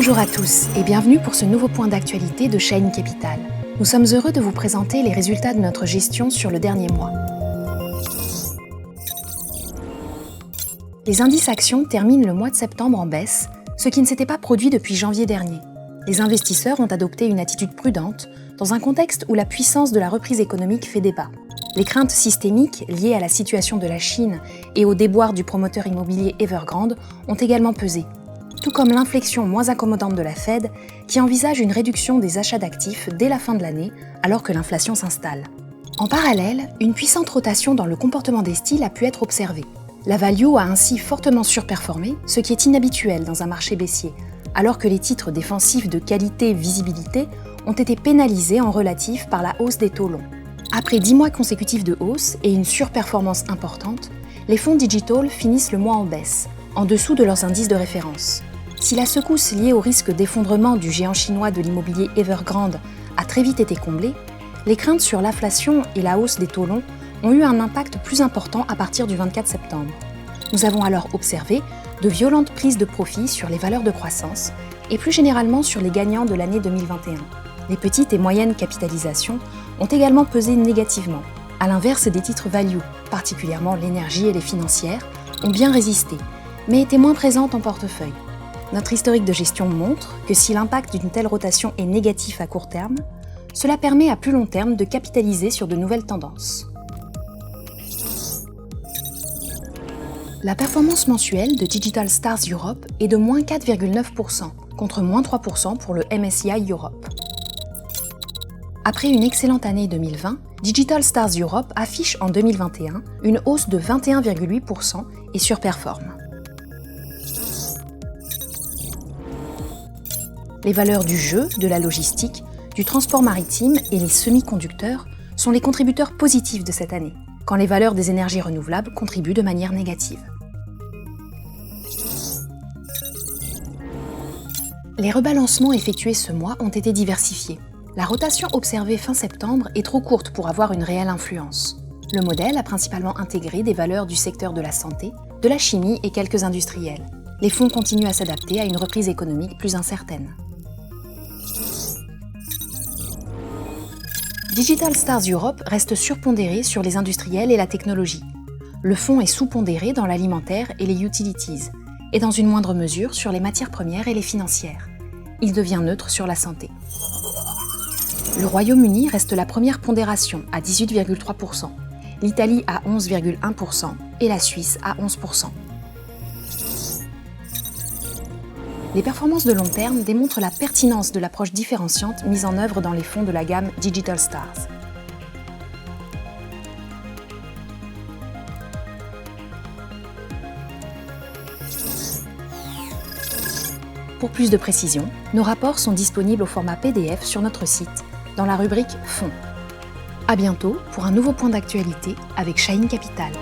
Bonjour à tous et bienvenue pour ce nouveau point d'actualité de Shine Capital. Nous sommes heureux de vous présenter les résultats de notre gestion sur le dernier mois. Les indices actions terminent le mois de septembre en baisse, ce qui ne s'était pas produit depuis janvier dernier. Les investisseurs ont adopté une attitude prudente dans un contexte où la puissance de la reprise économique fait débat. Les craintes systémiques liées à la situation de la Chine et au déboire du promoteur immobilier Evergrande ont également pesé, tout comme l'inflexion moins accommodante de la Fed qui envisage une réduction des achats d'actifs dès la fin de l'année alors que l'inflation s'installe. En parallèle, une puissante rotation dans le comportement des styles a pu être observée. La value a ainsi fortement surperformé, ce qui est inhabituel dans un marché baissier, alors que les titres défensifs de qualité-visibilité ont été pénalisés en relatif par la hausse des taux longs. Après 10 mois consécutifs de hausse et une surperformance importante, les fonds digital finissent le mois en baisse, en dessous de leurs indices de référence. Si la secousse liée au risque d'effondrement du géant chinois de l'immobilier Evergrande a très vite été comblée, les craintes sur l'inflation et la hausse des taux longs ont eu un impact plus important à partir du 24 septembre. Nous avons alors observé de violentes prises de profit sur les valeurs de croissance et plus généralement sur les gagnants de l'année 2021. Les petites et moyennes capitalisations ont également pesé négativement. À l'inverse des titres value, particulièrement l'énergie et les financières, ont bien résisté, mais étaient moins présentes en portefeuille. Notre historique de gestion montre que si l'impact d'une telle rotation est négatif à court terme, cela permet à plus long terme de capitaliser sur de nouvelles tendances. La performance mensuelle de Digital Stars Europe est de moins 4,9% contre moins 3% pour le MSCI Europe. Après une excellente année 2020, Digital Stars Europe affiche en 2021 une hausse de 21,8% et surperforme. Les valeurs du jeu, de la logistique, du transport maritime et les semi-conducteurs sont les contributeurs positifs de cette année, quand les valeurs des énergies renouvelables contribuent de manière négative. Les rebalancements effectués ce mois ont été diversifiés. La rotation observée fin septembre est trop courte pour avoir une réelle influence. Le modèle a principalement intégré des valeurs du secteur de la santé, de la chimie et quelques industriels. Les fonds continuent à s'adapter à une reprise économique plus incertaine. Digital Stars Europe reste surpondéré sur les industriels et la technologie. Le fonds est sous-pondéré dans l'alimentaire et les utilities, et dans une moindre mesure sur les matières premières et les financières. Il devient neutre sur la santé. Le Royaume-Uni reste la première pondération à 18,3%, l'Italie à 11,1% et la Suisse à 11%. Les performances de long terme démontrent la pertinence de l'approche différenciante mise en œuvre dans les fonds de la gamme Digital Stars. Pour plus de précision, nos rapports sont disponibles au format PDF sur notre site, dans la rubrique Fonds. À bientôt pour un nouveau point d'actualité avec Shine Capital.